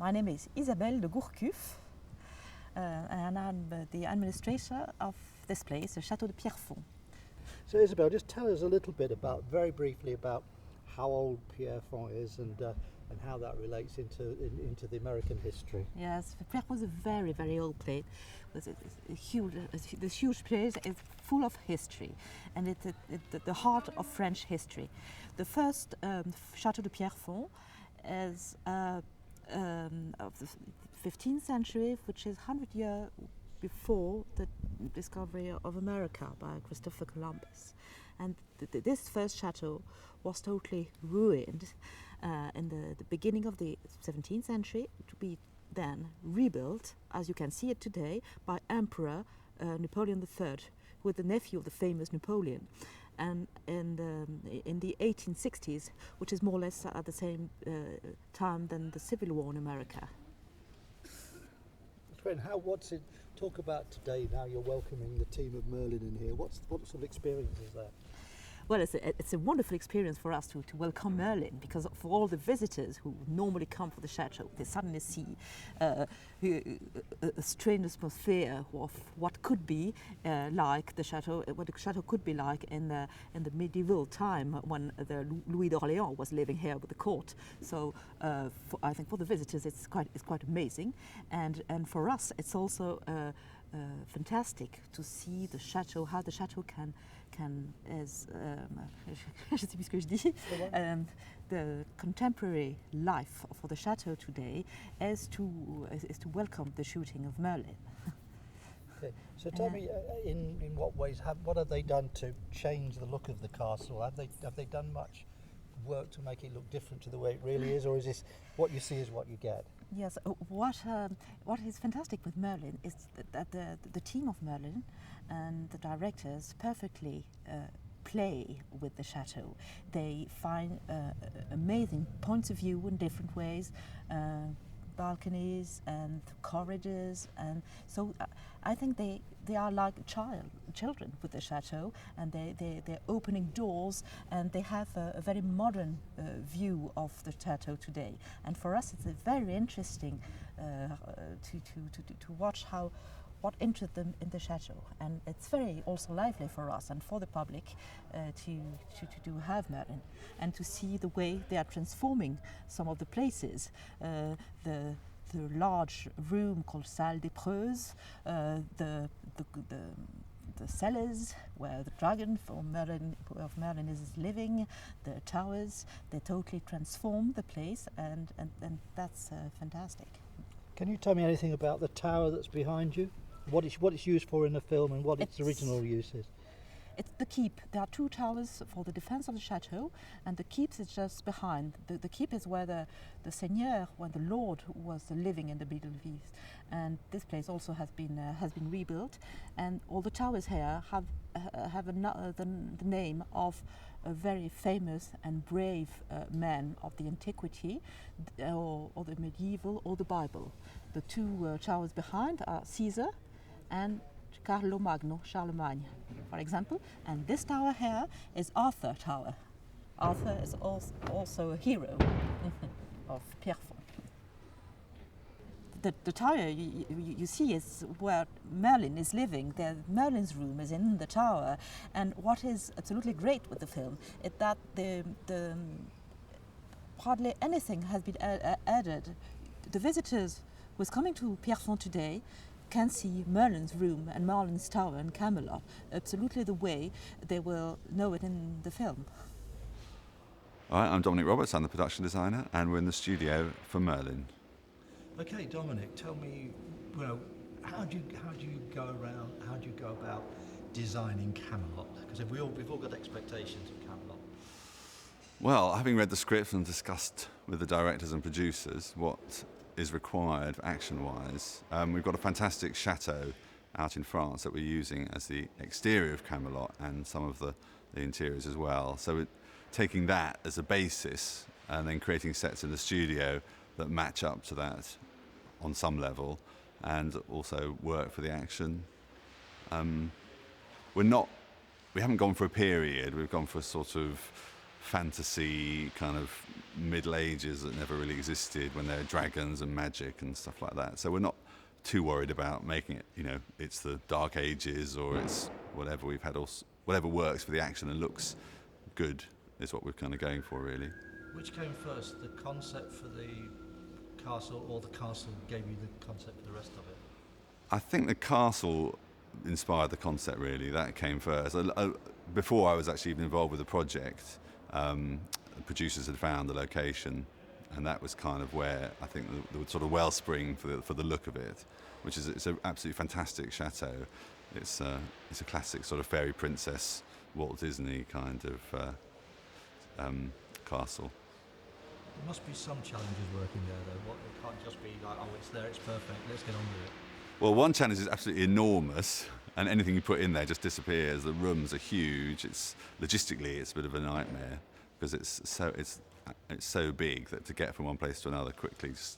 My name is Isabelle de Gourcuff, and I'm the administrator of this place, the Château de Pierrefonds. So Isabelle, just tell us a little bit very briefly about how old Pierrefonds is and how that relates into the American history. Yes, Pierrefonds is a very, very old place. This huge place is full of history, and it's the heart of French history. The first Château de Pierrefonds is of the 15th century, which is 100 years before the discovery of America by Christopher Columbus. And this first chateau was totally ruined in the beginning of the 17th century, to be then rebuilt, as you can see it today, by Emperor Napoleon III, who was the nephew of the famous Napoleon. And in the 1860s, which is more or less at the same time than the Civil War in America. What's it talk about today? Now you're welcoming the team of Merlin in here. What sort of experience is that? Well, it's a wonderful experience for us to welcome Merlin, because for all the visitors who normally come for the chateau, they suddenly see a strange atmosphere of what could be like the chateau, what the chateau could be like in the medieval time when the Louis d'Orléans was living here with the court. So I think for the visitors it's quite amazing, and for us it's also fantastic to see the chateau, how the chateau can as je sais plus ce que je dis, the contemporary life for the chateau today is to welcome the shooting of Merlin. Okay. So tell me, in what ways, what have they done to change the look of the castle? Have they done much work to make it look different to the way it really is, or is this what you see is what you get? Yes, what is fantastic with Merlin is that the team of Merlin and the directors perfectly play with the chateau. They find amazing points of view in different ways, balconies and corridors, and so I think they are like children with the chateau, and they're opening doors, and they have a very modern view of the chateau today. And for us it's very interesting to watch what interests them in the chateau, and it's very also lively for us and for the public to have Merlin and to see the way they are transforming some of the places. The large room called Salle des Preuxes, the cellars where the dragon of Merlin is living, the towers, they totally transform the place, and that's fantastic. Can you tell me anything about the tower that's behind you? What it's used for in the film and what its original use is? It's the keep. There are two towers for the defense of the chateau, and the keep is just behind. The keep is where the seigneur, when the lord was living in the Middle East, and this place also has been rebuilt. And all the towers here have the name of a very famous and brave man of the antiquity, or the medieval, or the Bible. The two towers behind are Caesar and Carlo Magno, Charlemagne, for example. And this tower here is Arthur Tower. Arthur is also a hero of Pierrefonds. The tower you see is where Merlin is living. Merlin's room is in the tower. And what is absolutely great with the film is that the hardly anything has been added. The visitors who is coming to Pierrefonds today can see Merlin's room and Merlin's tower and Camelot absolutely the way they will know it in the film. All right, I'm Dominic Roberts, I'm the production designer, and we're in the studio for Merlin. Okay, Dominic, tell me, how do you go about designing Camelot? Because we've all got expectations of Camelot. Well, having read the script and discussed with the directors and producers what is required action-wise, we've got a fantastic chateau out in France that we're using as the exterior of Camelot and some of the interiors as well. So we're taking that as a basis and then creating sets in the studio that match up to that on some level and also work for the action. We haven't gone for a period, we've gone for a sort of fantasy kind of Middle Ages that never really existed, when there are dragons and magic and stuff like that. So we're not too worried about making it, it's the Dark Ages or it's whatever. We've had whatever works for the action and looks good is what we're kind of going for, really. Which came first, the concept for the castle, or the castle gave you the concept for the rest of it? I think the castle inspired the concept, really. That came first. Before I was actually even involved with the project, the producers had found the location, and that was kind of where I think the sort of wellspring for the look of it, which is it's an absolutely fantastic chateau. It's a classic sort of fairy princess Walt Disney kind of castle. There must be some challenges working there, though. It can't just be like, oh, it's there, it's perfect, let's get on with it. Well, one challenge is absolutely enormous, and anything you put in there just disappears. The rooms are huge. Logistically, it's a bit of a nightmare because it's so big that to get from one place to another quickly just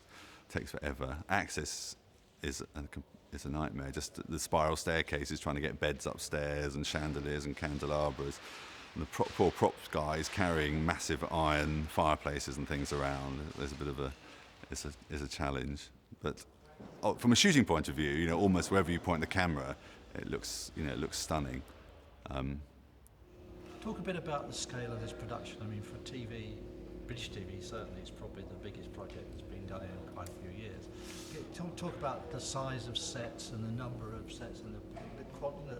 takes forever. Access is a nightmare. Just the spiral staircases, trying to get beds upstairs and chandeliers and candelabras. And the poor props guys carrying massive iron fireplaces and things around. There's a bit of a challenge, but from a shooting point of view, almost wherever you point the camera, it looks stunning. Talk a bit about the scale of this production. I mean, for TV, British TV certainly, it's probably the biggest project that's been done in quite a few years. Talk about the size of sets and the number of sets and the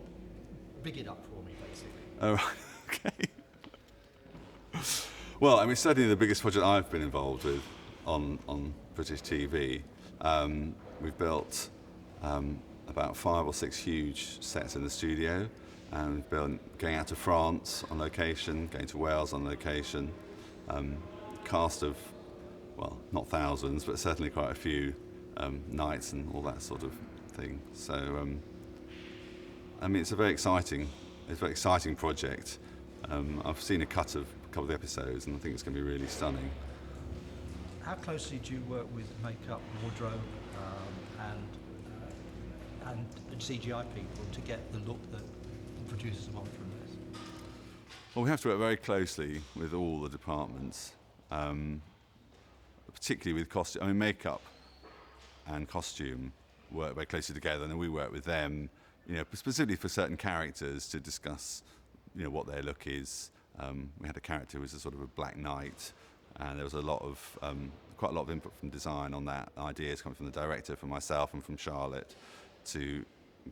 big it up for me, basically. Oh, okay. Well, I mean, certainly the biggest project I've been involved with on British TV. We've built about 5 or 6 huge sets in the studio, and we've been going out to France on location, going to Wales on location. Cast of, well, not thousands, but certainly quite a few nights and all that sort of thing. So, I mean, it's a very exciting project. I've seen a couple of the episodes, and I think it's going to be really stunning. How closely do you work with makeup, wardrobe, and CGI people to get the look that the producers want from this? Well, we have to work very closely with all the departments, particularly with costume. I mean, makeup and costume work very closely together, and then we work with them, specifically for certain characters to discuss, what their look is. We had a character who was a sort of a Black Knight, and there was quite a lot of input from design on that. Ideas coming from the director, from myself, and from Charlotte, to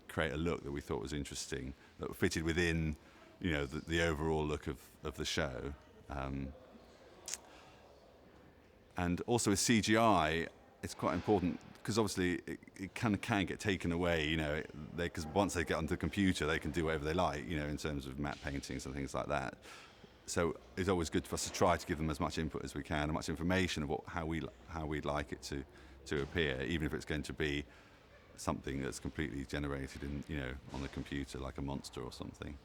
create a look that we thought was interesting, that fitted within, the overall look of the show. And also with CGI, it's quite important because obviously it can get taken away, because once they get onto the computer, they can do whatever they like, in terms of matte paintings and things like that. So it's always good for us to try to give them as much input as we can, and much information about how we'd like it to appear, even if it's going to be something that's completely generated in, on the computer, like a monster or something.